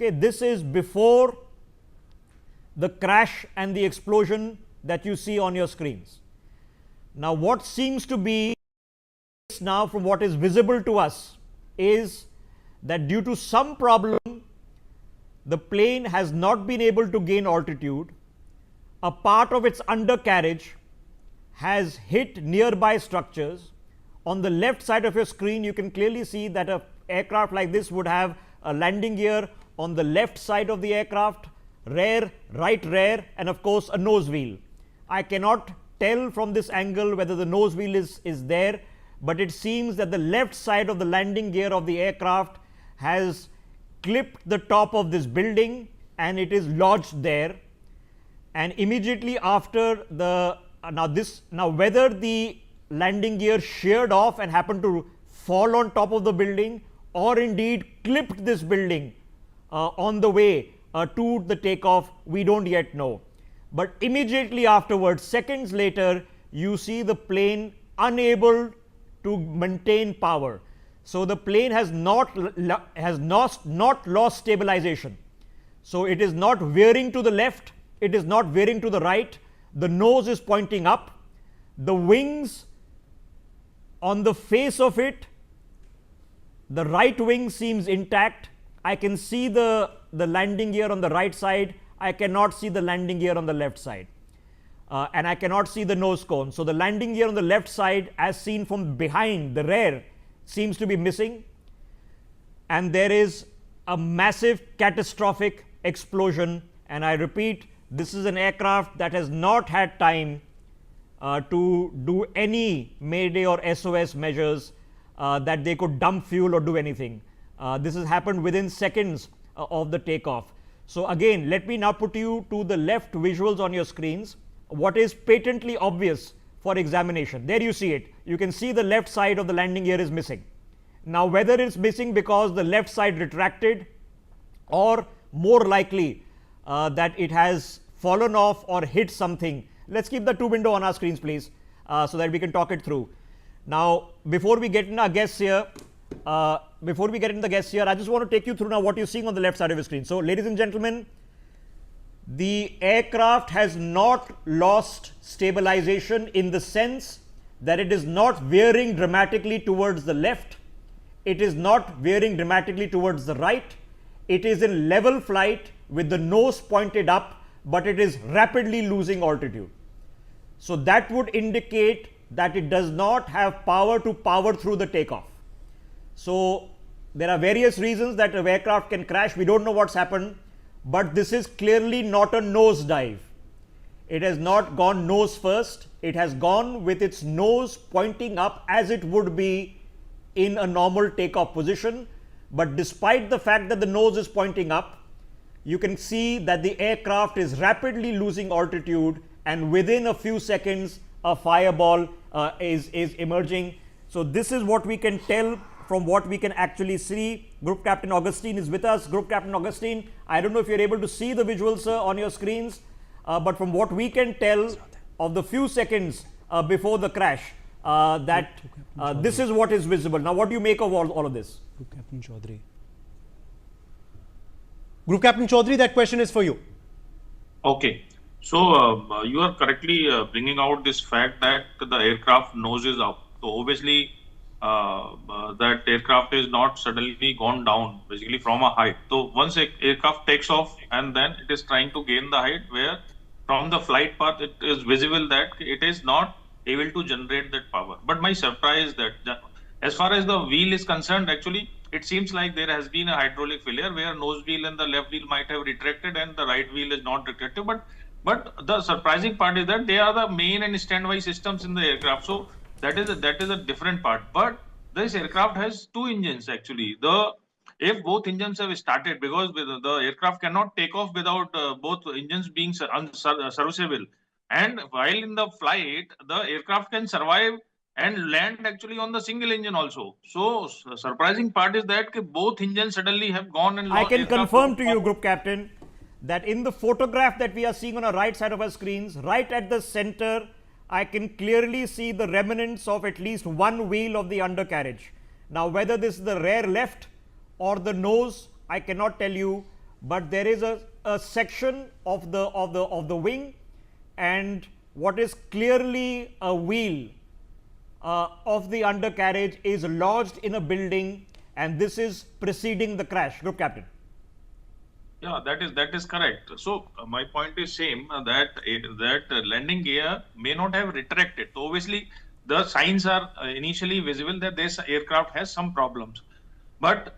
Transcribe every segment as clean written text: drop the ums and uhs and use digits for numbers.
Okay, this is before the crash and the explosion that you see on your screens. Now, what seems to be now from what is visible to us is that due to some problem, the plane has not been able to gain altitude. A part of its undercarriage has hit nearby structures. On the left side of your screen, you can clearly see that an aircraft like this would have a landing gear on the left side of the aircraft, rear, right rear, and of course a nose wheel. I cannot tell from this angle whether the nose wheel is there, but it seems that the left side of the landing gear of the aircraft has clipped the top of this building and it is lodged there. And immediately after the now whether the landing gear sheared off and happened to fall on top of the building or indeed clipped this building on the way to the takeoff, we don't yet know. But immediately afterwards, seconds later, you see the plane unable to maintain power. So the plane has not lost stabilization. So it is not veering to the left, it is not veering to the right. The nose is pointing up. The wings on the face of it, the right wing seems intact. I can see the landing gear on the right side. I cannot see the landing gear on the left side. And I cannot see the nose cone. So the landing gear on the left side, as seen from behind, the rear, seems to be missing. And there is a massive catastrophic explosion. And I repeat, this is an aircraft that has not had time to do any Mayday or SOS measures that they could dump fuel or do anything. This has happened within seconds of the takeoff. So again, let me now put you to the left visuals on your screens. What is patently obvious for examination. There you see it. You can see the left side of the landing gear is missing. Now, whether it's missing because the left side retracted or more likely that it has fallen off or hit something. Let's keep the two window on our screens, please, so that we can talk it through. Now, before we get in our guests here, I just want to take you through now what you're seeing on the left side of your screen. So, ladies and gentlemen, the aircraft has not lost stabilization in the sense that it is not veering dramatically towards the left. It is not veering dramatically towards the right. It is in level flight with the nose pointed up, but it is rapidly losing altitude. So that would indicate that it does not have power to power through the takeoff. So there are various reasons that an aircraft can crash. We don't know what's happened, but this is clearly not a nose dive. It has not gone nose first. It has gone with its nose pointing up as it would be in a normal takeoff position. But despite the fact that the nose is pointing up, you can see that the aircraft is rapidly losing altitude, and within a few seconds a fireball is emerging. So this is what we can tell from what we can actually see. Group Captain Augustine is with us. Group Captain Augustine, I don't know if you're able to see the visuals on your screens, but from what we can tell of the few seconds before the crash, this is what is visible. Now, what do you make of all of this? Group Captain Chaudhary. Group Captain Chaudhary, that question is for you. Okay. So, you are correctly bringing out this fact that the aircraft nose is up. So, obviously, that aircraft is not suddenly gone down basically from a height. So once a aircraft takes off and then it is trying to gain the height, where from the flight path it is visible that it is not able to generate that power. But my surprise that as far as the wheel is concerned, actually it seems like there has been a hydraulic failure where nose wheel and the left wheel might have retracted and the right wheel is not retracted. But the surprising part is that they are the main and standby systems in the aircraft. So that is a different part. But this aircraft has two engines actually. If both engines have started, because the aircraft cannot take off without both engines being serviceable. And while in the flight, the aircraft can survive and land actually on the single engine also. So surprising part is that both engines suddenly have gone and I can confirm to you, Group Captain, that in the photograph that we are seeing on the right side of our screens, right at the center, I can clearly see the remnants of at least one wheel of the undercarriage. Now, whether this is the rear left or the nose, I cannot tell you, but there is a section of the wing, and what is clearly a wheel of the undercarriage is lodged in a building, and this is preceding the crash. Group Captain. Yeah, that is correct. So my point is same that landing gear may not have retracted. So obviously the signs are initially visible that this aircraft has some problems, but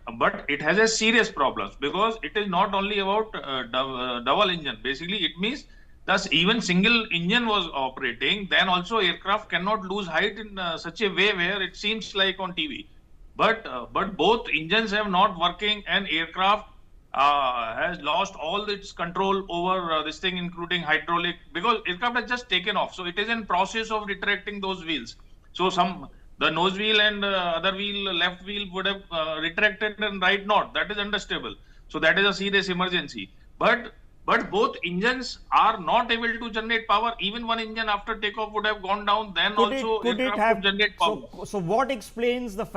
it has a serious problems because it is not only about double engine. Basically, it means thus even single engine was operating. Then also aircraft cannot lose height in such a way where it seems like on TV. But both engines have not working, and aircraft has lost all its control over this thing, including hydraulic, because aircraft has just taken off. So it is in process of retracting those wheels. So the nose wheel and other wheel, left wheel would have retracted and right not. That is understandable. So that is a serious emergency. But both engines are not able to generate power. Even one engine after takeoff would have gone down. Then Could also it aircraft have would generate power. so what explains the fact